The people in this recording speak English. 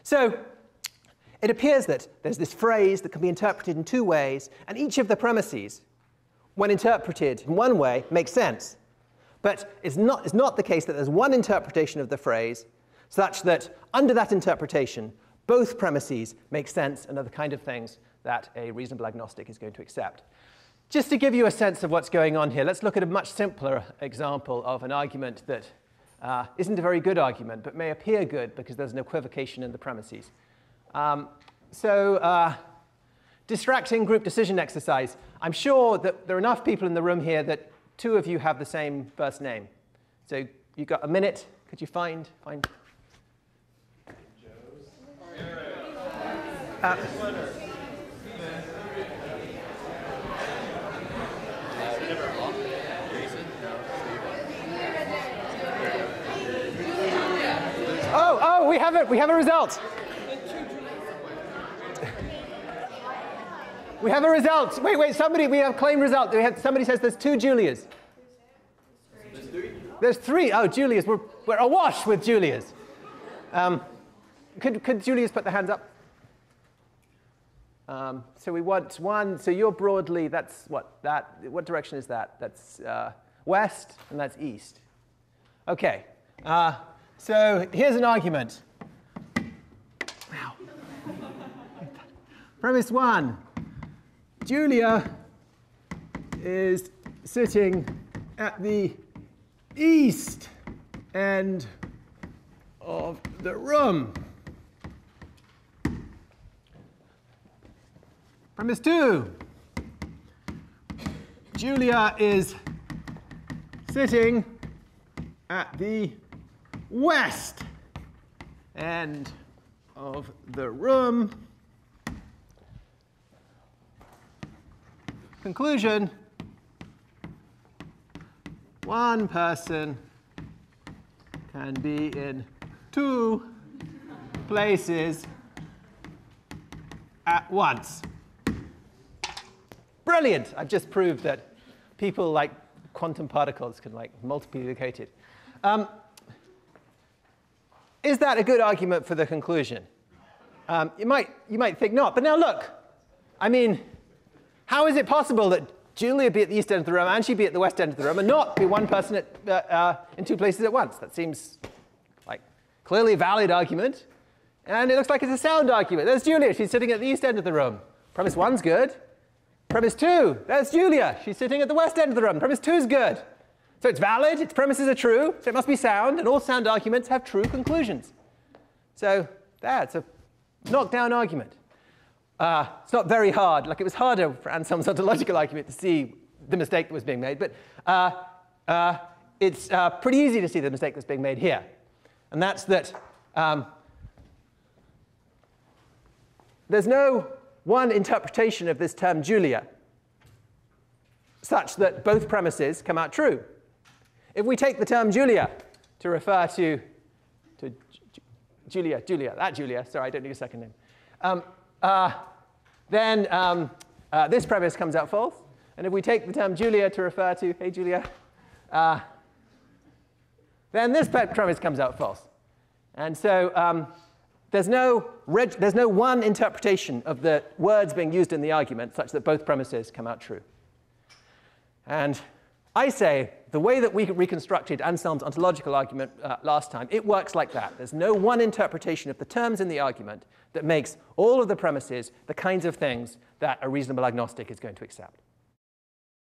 So it appears that there's this phrase that can be interpreted in two ways, and each of the premises, when interpreted in one way, makes sense. But it's not the case that there's one interpretation of the phrase such that under that interpretation, both premises make sense and are the kind of things that a reasonable agnostic is going to accept. Just to give you a sense of what's going on here, let's look at a much simpler example of an argument that isn't a very good argument, but may appear good because there's an equivocation in the premises. Distracting group decision exercise. I'm sure that there are enough people in the room here that two of you have the same first name. So you've got a minute. Could you find? Oh, we have it. We have a result. We have a result. Wait, somebody, we have claim result. Somebody says there's two Julias. There's three? There's three. Oh, Julias. We're awash with Julias. Could Julias put their hands up? So we want one. So you're broadly, that's what? What direction is that? That's west, and that's east. OK. So here's an argument. Wow. Premise one. Julia is sitting at the east end of the room. Premise two. Julia is sitting at the west end of the room. Conclusion, one person can be in two places at once. Brilliant! I've just proved that people like quantum particles can multiply located. Is that a good argument for the conclusion? You might think not, but now look. I mean, how is it possible that Julia be at the east end of the room and she be at the west end of the room and not be one person in two places at once? That seems like clearly a valid argument. And it looks like it's a sound argument. There's Julia. She's sitting at the east end of the room. Premise one's good. Premise two, there's Julia. She's sitting at the west end of the room. Premise two's good. So it's valid. Its premises are true. So it must be sound. And all sound arguments have true conclusions. So that's a knockdown argument. It's not very hard. It was harder for Anselm's ontological argument to see the mistake that was being made. But it's pretty easy to see the mistake that's being made here. And that's that there's no one interpretation of this term Julia such that both premises come out true. If we take the term Julia to refer to Julia, sorry, I don't need a second name. Then this premise comes out false. And if we take the term Julia to refer to, hey, Julia, then this premise comes out false. And so there's no one interpretation of the words being used in the argument such that both premises come out true. And I say the way that we reconstructed Anselm's ontological argument last time, it works like that. There's no one interpretation of the terms in the argument that makes all of the premises the kinds of things that a reasonable agnostic is going to accept.